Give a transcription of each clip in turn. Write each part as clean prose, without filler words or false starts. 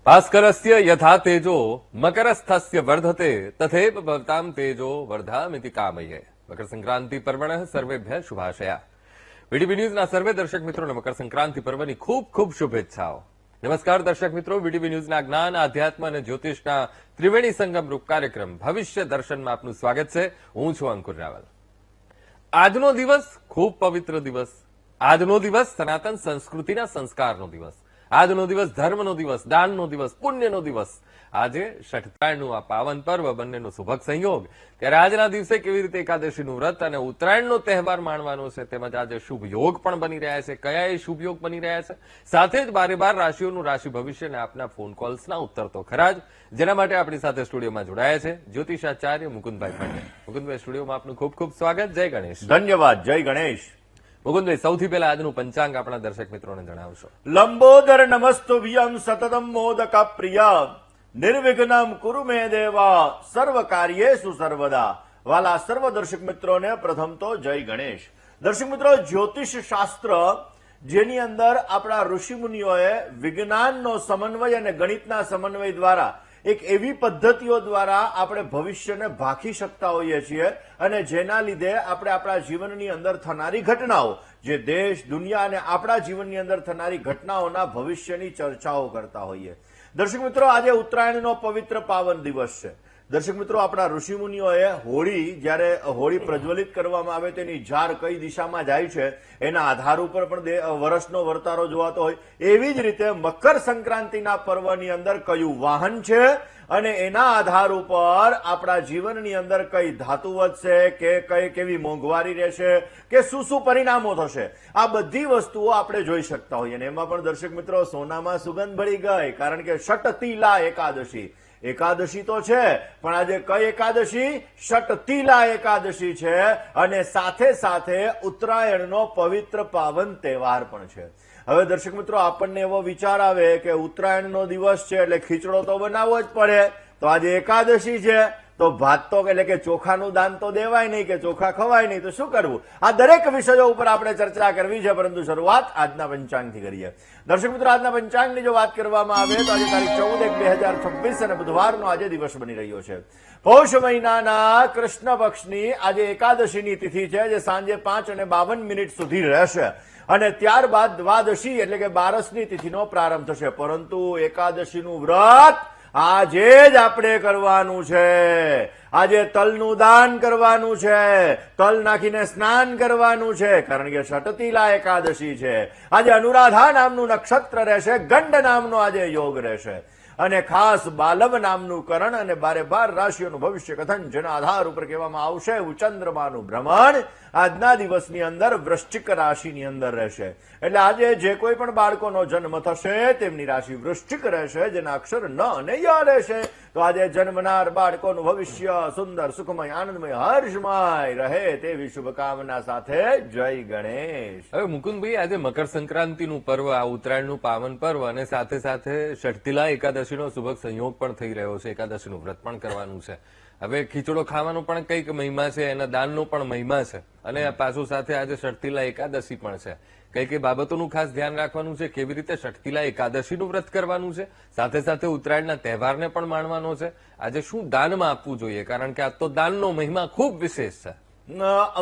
ભાસ્કરસ્ય યથા તેજો મકરસ્થસ્ય વર્ધતે તથૈવ ભવતામ તેજો વર્ધામિતિ કામયે. મકર સંક્રાંતિ પર્વણઃ સર્વેભ્યઃ શુભાશયા. વીડીવી ન્યૂઝના સર્વે દર્શક મિત્રોને મકર સંક્રાંતિ પર્વની ખૂબ ખૂબ શુભેચ્છાઓ. નમસ્કાર દર્શક મિત્રો, વીડીવી ન્યૂઝના જ્ઞાન, આધ્યાત્મ અને જ્યોતિષના ત્રિવેણી સંગમ રૂપ કાર્યક્રમ ભવિષ્ય દર્શનમાં આપનું સ્વાગત છે. હું છું અંકુર રાવલ. આજનો દિવસ ખૂબ પવિત્ર દિવસ. આજનો દિવસ સનાતન સંસ્કૃતિના સંસ્કારનો દિવસ. આજનો દિવસ ધર્મનો દિવસ, દાનનો દિવસ, પુણ્યનો દિવસ. આજે ષઠ્ઠાયણનું આ પાવન પર્વ, બંનેનો સુભગ સંયોગ. ત્યારે આજના દિવસે કેવી રીતે એકાદશીનું વ્રત અને ઉત્તરાયણનો તહેવાર માણવાનો છે, તેમજ આજે શુભ યોગ પણ બની રહ્યા છે. કયા એ શુભ યોગ બની રહ્યા છે, સાથે જ 12 રાશિઓનું રાશિ ભવિષ્ય અને આપના ફોન કોલ્સના ઉત્તર તો ખરા જ, જેના માટે આપણી સાથે સ્ટુડિયોમાં જોડાયા છે જ્યોતિષાચાર્ય મુકુંદભાઈ પંડ્યા. મુકુંદભાઈ, સ્ટુડિયોમાં આપનું ખૂબ ખૂબ સ્વાગત. જય ગણેશ. ધન્યવાદ. જય ગણેશ. મુકુંદભાઈ, સૌથી પહેલા આજનું પંચાંગ આપણા દર્શક મિત્રોને જણાવશો. લંબોદર નમસ્તુભ્યં સતતમ મોદક પ્રિય નિર્વિઘ્નમ કુરુ મે દેવા સર્વ કાર્યેષુ સર્વદા. વાલા સર્વ દર્શક મિત્રોને પ્રથમ તો જય ગણેશ. દર્શક મિત્રો, જ્યોતિષ શાસ્ત્ર જેની અંદર આપણા ઋષિમુનિઓએ વિજ્ઞાનનો સમન્વય અને ગણિતના સમન્વય દ્વારા એક એવી પદ્ધતિઓ દ્વારા આપણે ભવિષ્યને ભાંખી શકતા હોઈએ છીએ અને જેના લીધે આપણે આપણા જીવનની અંદર થનારી ઘટનાઓ, જે દેશ, દુનિયા અને આપણા જીવનની અંદર થનારી ઘટનાઓના ભવિષ્યની ચર્ચાઓ કરતા હોઈએ. દર્શક મિત્રો, આજે ઉત્તરાયણનો પવિત્ર પાવન દિવસ છે. દર્શક મિત્રો, આપણા ઋષિમુનિઓએ જ્યારે હોળી પ્રજ્વલિત કરવામાં આવે તેની જાર કઈ દિશામાં જાય છે એના આધાર ઉપર પણ વર્ષનો વર્તારો જોવાતો હોય. એવી જ રીતે મકર સંક્રાંતિના પર્વની અંદર કયું વાહન છે અને એના આધાર ઉપર આપણા જીવનની અંદર કઈ ધાતુ વધશે કે કેવી મોંઘવારી રહેશે કે શું શું પરિણામો થશે, આ બધી વસ્તુઓ આપણે જોઈ શકતા હોઈએ. અને એમાં પણ દર્શક મિત્રો, સોનામાં સુગંધ ભળી ગઈ, કારણ કે ષટતિલા એકાદશી. એકાદશી તો છે, પણ આજે કઈ એકાદશી? ષટતિલા એકાદશી છે અને સાથે સાથે ઉત્તરાયણનો પવિત્ર પાવન તહેવાર પણ છે. હવે દર્શક મિત્રો, આપણને એવો વિચાર આવે કે ઉત્તરાયણનો દિવસ છે એટલે ખીચડો તો બનાવવો જ પડે, તો આજે એકાદશી છે તો ભાત તો એટલે કે ચોખાનું દાન તો દેવાય નહીં, કે ચોખા ખવાય નહીં, તો શું કરવું? આ દરેક વિષયો ઉપર આપણે ચર્ચા કરવી છે, પરંતુ શરૂઆત આજના પંચાંગથી કરીએ. દર્શક મિત્રો, આજના પંચાંગની જો વાત કરવામાં આવે તો આજે તારીખ 14/1/2026 અને બુધવારનો આજે દિવસ બની રહ્યો છે. પૌષ મહિનાના કૃષ્ણ પક્ષની આજે એકાદશીની તિથિ છે, જે સાંજે 5:52 સુધી રહેશે અને ત્યારબાદ દ્વાદશી એટલે કે 12ની તિથિનો પ્રારંભ થશે. પરંતુ એકાદશીનું વ્રત આજે જ આપણે કરવાનું છે. આજે તલનું દાન કરવાનું છે, તલ નાખીને સ્નાન કરવાનું છે, કારણ કે ષટતિલા એકાદશી છે. આજે અનુરાધા નામનું નક્ષત્ર રહેશે, ગંડ નામનો આજે યોગ રહેશે અને ખાસ બાલવ નામનું કરણ અને 12 રાશિઓનું ભવિષ્ય કથન, જેના આધાર ઉપર કહેવામાં આવશે ચંદ્રમાનું ભ્રમણ આજના દિવસની અંદર વૃશ્ચિક રાશિની અંદર રહેશે. એટલે આજે જે કોઈ પણ બાળકોનો જન્મ થશે તેમની રાશિ વૃશ્ચિક રહેશે, જેના અક્ષર ન અને ય રહેશે. તો આજે જન્મનાર બાળકોનું ભવિષ્ય સુંદર, સુખમય, આનંદમય, હર્ષમય રહે તેવી શુભકામના સાથે જય ગણેશ. હવે મુકુંદભાઈ, આજે મકર સંક્રાંતિનું પર્વ, આ ઉત્તરાયણનું પાવન પર્વ અને સાથે સાથે ષઠતિલા એકાદશીનો સુભગ સંયોગ પણ થઈ રહ્યો છે. એકાદશીનું વ્રત પણ કરવાનું છે. હવે ખીચડો ખાવાનો પણ કંઈક મહિમા છે, એના દાનનો પણ મહિમા છે અને પાછું સાથે આજે ષઠતિલા એકાદશી પણ છે. કઈ કઈ બાબતોનું ખાસ ધ્યાન રાખવાનું છે, કેવી રીતે ષઠતિલા એકાદશીનું વ્રત કરવાનું છે, સાથે સાથે ઉત્તરાયણના તહેવારને પણ માણવાનો છે. આજે શું દાનમાં આપવું જોઈએ, કારણ કે આ તો દાનનો મહિમા ખૂબ વિશેષ છે.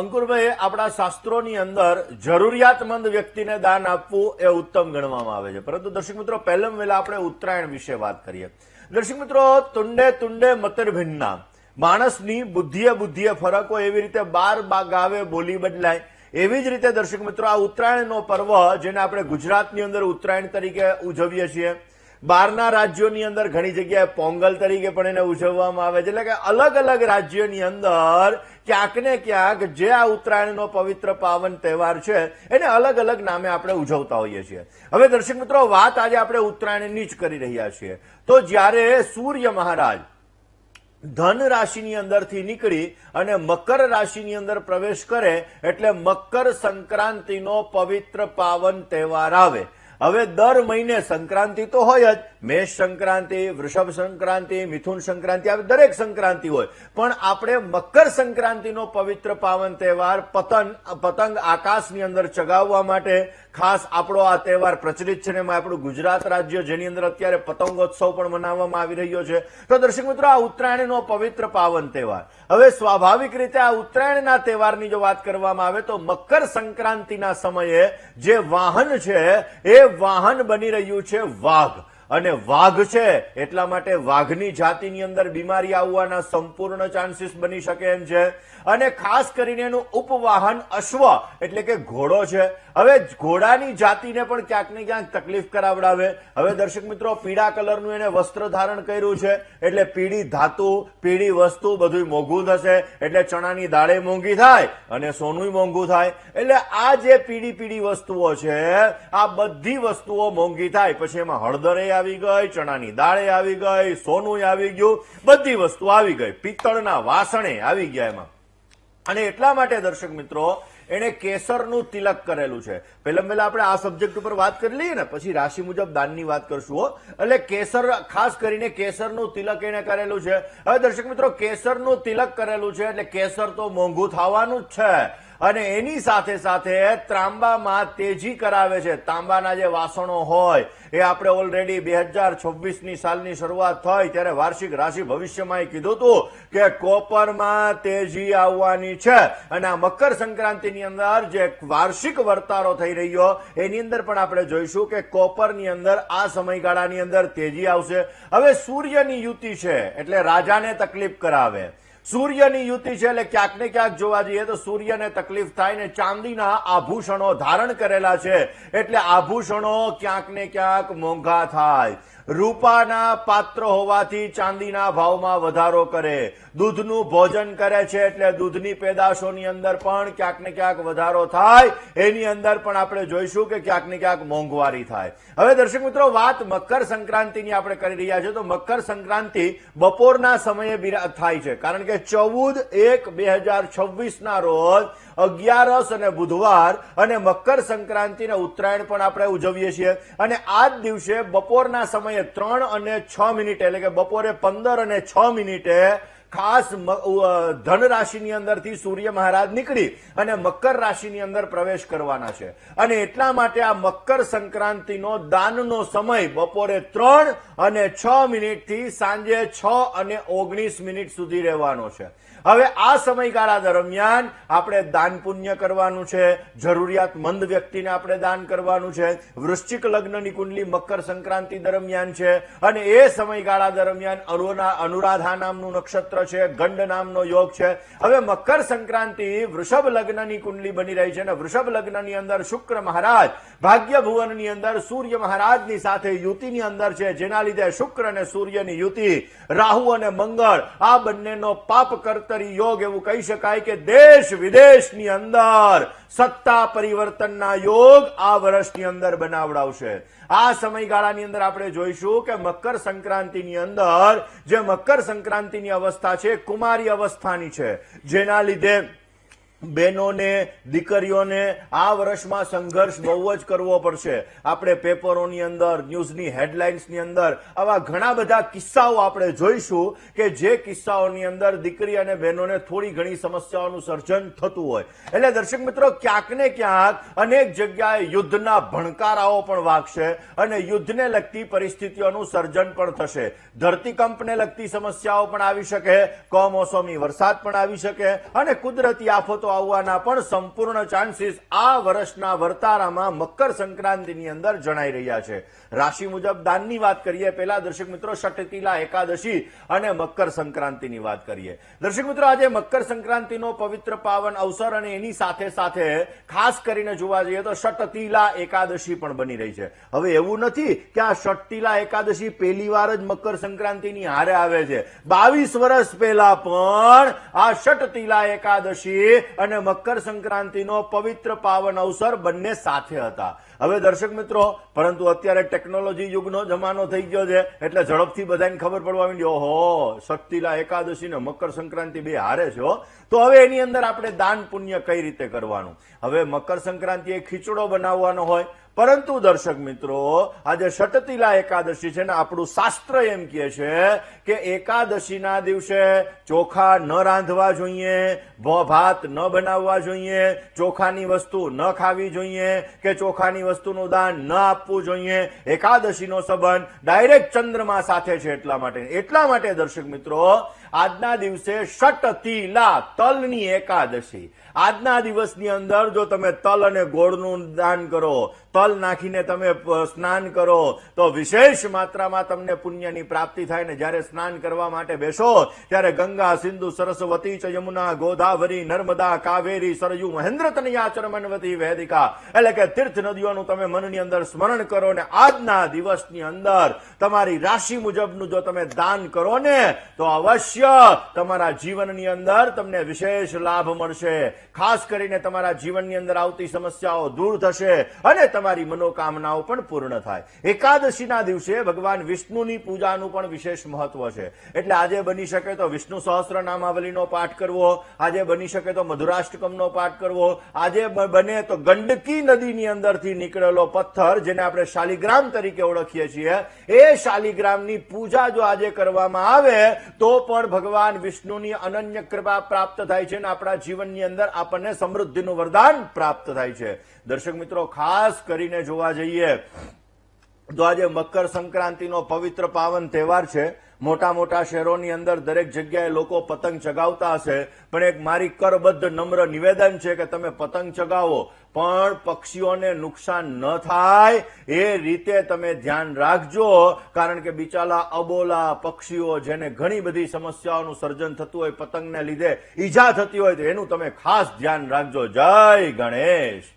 અંકુરભાઈ, આપણા શાસ્ત્રોની અંદર જરૂરિયાતમંદ વ્યક્તિને દાન આપવું એ ઉત્તમ ગણવામાં આવે છે. પરંતુ દર્શક મિત્રો, પહેલા વહેલા આપણે ઉત્તરાયણ વિશે વાત કરીએ. દર્શક મિત્રો, તુંડે તુંડે મતરભિન્ના, માણસની બુદ્ધિએ ફરક હોય એવી રીતે 12 ગાવે બોલી બદલાય. એવી જ રીતે દર્શક મિત્રો, આ ઉત્તરાયણનો પર્વ, જેને આપણે ગુજરાતની અંદર ઉત્તરાયણ તરીકે ઉજવીએ છીએ, બહારના રાજ્યોની અંદર ઘણી જગ્યાએ પોંગલ તરીકે પણ એને ઉજવવામાં આવે છે. એટલે કે અલગ અલગ રાજ્યોની અંદર ક્યાંક ને ક્યાંક જે આ ઉત્તરાયણનો પવિત્ર પાવન તહેવાર છે એને અલગ અલગ નામે આપણે ઉજવતા હોઈએ છીએ. હવે દર્શક મિત્રો, વાત આજે આપણે ઉત્તરાયણની જ કરી રહ્યા છીએ. તો જ્યારે સૂર્ય મહારાજ ધન રાશિની અંદરથી નીકળી અને મકર રાશિની અંદર પ્રવેશ કરે એટલે મકર સંક્રાંતિનો પવિત્ર પાવન તહેવાર આવે. હવે દર મહિને સંક્રાંતિ તો હોય જ, મેષ સંક્રાંતિ, વૃષભ સંક્રાંતિ, મિથુન સંક્રાંતિ, આવી દરેક સંક્રાંતિ હોય, પણ આપણે મકર સંક્રાંતિનો પવિત્ર પાવન તહેવાર પતંગ આકાશની અંદર ચગાવવા માટે ખાસ આપણો આ તહેવાર પ્રચલિત છે ને એમાં આપણું ગુજરાત રાજ્ય જેની અંદર અત્યારે પતંગોત્સવ પણ મનાવવામાં આવી રહ્યો છે. તો દર્શક મિત્રો, આ ઉત્તરાયણનો પવિત્ર પાવન તહેવાર, હવે સ્વાભાવિક રીતે આ ઉત્તરાયણના તહેવારની જો વાત કરવામાં આવે તો મકર સંક્રાંતિના સમયે જે વાહન છે એ વાહન બની રહ્યું છે વાઘ. અને વાઘ છે એટલા માટે વાઘની જાતિની અંદર બીમારી આવવાના સંપૂર્ણ ચાન્સીસ બની શકે એમ છે. અને ખાસ કરીને એનું ઉપવાહન અશ્વ એટલે કે ઘોડો છે. હવે ઘોડાની જાતિને પણ ક્યાંક ને ક્યાંક તકલીફ કરાવડાવે. હવે દર્શક મિત્રો, પીળા કલરનું એને વસ્ત્ર ધારણ કર્યું છે એટલે પીળી ધાતુ, પીળી વસ્તુ બધું મોંઘું થશે, એટલે ચણાની દાળે મોંઘી થાય અને સોનું મોંઘું થાય. એટલે આ જે પીળી વસ્તુઓ છે આ બધી વસ્તુઓ મોંઘી થાય. પછી એમાં હળદરે આવી ગઈ, ચણાની દાળે આવી ગઈ, સોનું આવી ગયું, બધી વસ્તુ આવી ગઈ, પિત્તળના વાસણે આવી ગયા એમાં. અને એટલા માટે દર્શક મિત્રો એને કેસરનું તિલક કરેલું છે. પહેલા આપણે આ સબ્જેક્ટ ઉપર વાત કરી લઈએ ને પછી રાશિ મુજબ દાનની વાત કરશું. એટલે કેસર, ખાસ કરીને કેસરનું તિલક એને કરેલું છે. હવે દર્શક મિત્રો, કેસરનું તિલક કરેલું છે એટલે કેસર તો મોંઘું થવાનું જ છે. અને એની સાથે સાથે ત્રાંબામાં તેજી કરાવે છે. તાંબાના જે વાસણો હોય એ આપણે ઓલરેડી 2026ની સાલની શરૂઆત થઈ ત્યારે વાર્ષિક રાશિ ભવિષ્યમાં કીધું હતું કે કોપરમાં તેજી આવવાની છે. અને આ મકર સંક્રાંતિની અંદર જે વાર્ષિક વર્તારો થઈ રહ્યો એની અંદર પણ આપણે જોઈશું કે કોપરની અંદર આ સમયગાળાની અંદર તેજી આવશે. હવે સૂર્યની યુતિ છે એટલે રાજાને તકલીફ કરાવે. સૂર્યની યુતિ છે એટલે ક્યાંક ને ક્યાંક જોવા જઈએ તો સૂર્યને તકલીફ થાય ને ચાંદીના આભૂષણો ધારણ કરેલા છે એટલે આભૂષણો ક્યાંક ને ક્યાંક મોંઘા થાય. રૂપાના પાત્ર હોવાથી ચાંદીના ભાવમાં વધારો કરે. દૂધનું ભોજન કરે છે એટલે દૂધની પેદાશોની અંદર પણ ક્યાંક ને ક્યાંક વધારો થાય. એની અંદર પણ આપણે જોઈશું કે ક્યાંક ને ક્યાંક મોંઘવારી થાય. હવે દર્શક મિત્રો, વાત મકર સંક્રાંતિની આપણે કરી રહ્યા છીએ તો મકર સંક્રાંતિ બપોરના સમયે થાય છે. કારણ કે 14/1/2026 ના રોજ 11 અને બુધવાર અને મકર સંક્રાંતિ અને ઉત્તરાયણ પણ આપણે ઉજવીએ છીએ. અને આ જ દિવસે બપોરના સમયે 3 અને 6 મિનિટે એટલે કે બપોરે 15 અને 6 મિનિટે ખાસ ધન રાશિની અંદરથી સૂર્ય મહારાજ નીકળી અને મકર રાશિની અંદર પ્રવેશ કરવાના છે. અને એટલા માટે આ મકર સંક્રાંતિનો દાનનો સમય બપોરે 3 અને 6 મિનિટથી સાંજે 6 અને 19 મિનિટ સુધી રહેવાનો છે. હવે આ સમયગાળા દરમિયાન આપણે દાન પુણ્ય કરવાનું છે. જરૂરિયાતમંદ વ્યક્તિને આપણે દાન કરવાનું છે. વૃશ્ચિક લગ્નની કુંડલી મકર સંક્રાંતિ દરમિયાન છે અને એ સમયગાળા દરમિયાન અનુરાધા નામનું નક્ષત્ર છે, ગંડ નામનો યોગ છે. હવે મકર સંક્રાંતિ વૃષભ લગ્નની કુંડલી બની રહી છે અને વૃષભ લગ્નની અંદર શુક્ર મહારાજ ભાગ્ય ભુવનની અંદર સૂર્ય મહારાજની સાથે યુતિની અંદર છે, જેના લીધે શુક્ર અને સૂર્યની યુતિ, રાહુ અને મંગળ આ બંનેનો પાપ કર્તરી યોગ એવું કહી શકાય કે દેશ વિદેશની અંદર સત્તા પરિવર્તનના યોગ આ વર્ષની અંદર બનાવડાવશે. આ સમયગાળાની અંદર આપણે જોઈશું કે મકર સંક્રાંતિની અંદર જે મકર સંક્રાંતિની અવસ્થા છે કુમારી અવસ્થાની છે, જેના લીધે બહેનોને, દીકરીઓને આ વર્ષમાં સંઘર્ષ બહુ જ કરવો પડશે. આપણે પેપરોની અંદર, ન્યૂઝની હેડલાઇન્સની અંદર આવા ઘણા બધા કિસ્સાઓ આપણે જોઈશું કે જે કિસ્સાઓની અંદર દીકરી અને બહેનોને થોડી ઘણી સમસ્યાઓનું સર્જન થતું હોય. એટલે દર્શક મિત્રો, ક્યાંક ને ક્યાંક અનેક જગ્યાએ યુદ્ધના ભણકારાઓ પણ વાગશે અને યુદ્ધને લગતી પરિસ્થિતિઓનું સર્જન પણ થશે. ધરતીકંપને લગતી સમસ્યાઓ પણ આવી શકે, કમોસમી વરસાદ પણ આવી શકે અને કુદરતી આફતો આવવાના પણ સંપૂર્ણ ચાન્સીસ આ વર્ષના વર્તારામાં મકર સંક્રાંતિની અંદર જણાઈ રહ્યા છે. રાશિ મુજબ દાનની વાત કરીએ પહેલા દર્શક મિત્રો, ષટતિલા એકાદશી અને મકર સંક્રાંતિની વાત કરીએ. દર્શક મિત્રો, આજે મકર સંક્રાંતિનો પવિત્ર પાવન અવસર અને એની સાથે સાથે ખાસ કરીને જોવા જઈએ તો ષટતિલા એકાદશી પણ બની રહી છે. હવે એવું નથી કે આ ષટતિલા એકાદશી પહેલી વાર જ મકર સંક્રાંતિની હારે આવે છે. 22 વર્ષ પહેલા પણ આ ષટતિલા એકાદશી અને મકર સંક્રાંતિનો પવિત્ર પાવન અવસર બંને સાથે હતા. હવે દર્શક મિત્રો, પરંતુ અત્યારે ટેકનોલોજી યુગનો જમાનો થઈ ગયો છે એટલે ઝડપથી બધાને ખબર પડવા માંડી, ઓહો શક્તિલા એકાદશી ને મકર સંક્રાંતિ બે હારે છે હો. તો હવે એની અંદર આપણે દાન પુણ્ય કઈ રીતે કરવાનું? હવે મકર સંક્રાંતિ એ ખીચડો બનાવવાનો હોય, પરંતુ દર્શક મિત્રો આજે ષટતિલા એકાદશી છે ને આપણું શાસ્ત્ર એમ કહે છે કે એકાદશીના દિવસે ચોખા ન રાંધવા જોઈએ, ભાત ન બનાવવા જોઈએ, ચોખાની વસ્તુ ન ખાવી જોઈએ કે ચોખાની વસ્તુનું દાન ન આપવું જોઈએ. એકાદશીનો સંબંધ ડાયરેક્ટ ચંદ્રમા સાથે છે. એટલા માટે દર્શક મિત્રો આજના દિવસે ષટતિલા તલની એકાદશી, આજના દિવસની અંદર જો તમે તલ અને ગોળનું દાન કરો, તલ નાખીને તમે સ્નાન કરો તો વિશેષ માત્રામાં તમને પુણ્યની પ્રાપ્તિ થાય. ને જ્યારે સ્નાન કરવા માટે બેસો ત્યારે ગંગા, સિંધુ, સરસ્વતી ચ યમુના, ગોદાવરી, નર્મદા, કાવેરી, સરયુ, મહેન્દ્ર તનયા ચરમનવતી, વેદિકા, એટલે કે તીર્થ નદીઓનું તમે મનની અંદર સ્મરણ કરો ને આજના દિવસની અંદર તમારી રાશિ મુજબનું જો તમે દાન કરો ને તો અવશ્ય તમારા જીવનની અંદર તમને વિશેષ લાભ મળશે. ખાસ કરીને તમારા જીવનની અંદર આવતી સમસ્યાઓ દૂર થશે અને તમારી મનોકામનાઓ પણ પૂર્ણ થાય. એકાદશીના દિવસે ભગવાન વિષ્ણુની પૂજાનું પણ વિશેષ મહત્વ છે. એટલે આજે બની શકે તો વિષ્ણુ સહસ્ત્ર નામાવલીનો પાઠ કરવો, આજે બની શકે તો મધુરાષ્ટકમનો પાઠ કરવો, આજે બને તો ગંડકી નદીની અંદરથી નીકળેલો પથ્થર જેને આપણે શાલિગ્રામ તરીકે ઓળખીએ છીએ એ શાલિગ્રામની પૂજા જો આજે કરવામાં આવે તો પણ ભગવાન વિષ્ણુની અનન્ય કૃપા પ્રાપ્ત થાય છે અને આપણા જીવનની અંદર આપણને સમૃદ્ધિનું વરદાન પ્રાપ્ત થાય છે. દર્શક મિત્રો ખાસ કરીને જોવા જઈએ તો આજે મકર સંક્રાંતિનો પવિત્ર પાવન તહેવાર છે. મોટા મોટા શહેરોની અંદર દરેક જગ્યાએ લોકો પતંગ ચગાવતા હશે, પણ એક મારી કરબદ્ધ નમ્ર નિવેદન છે કે તમે પતંગ ચગાવો પણ પક્ષીઓને નુકસાન ન થાય એ રીતે તમે ધ્યાન રાખજો. કારણ કે બિચારા અબોલા પક્ષીઓ જેને ઘણી બધી સમસ્યાઓનું સર્જન થતું હોય, પતંગને લીધે ઈજા થતી હોય, તો એનું તમે ખાસ ધ્યાન રાખજો. જય ગણેશ.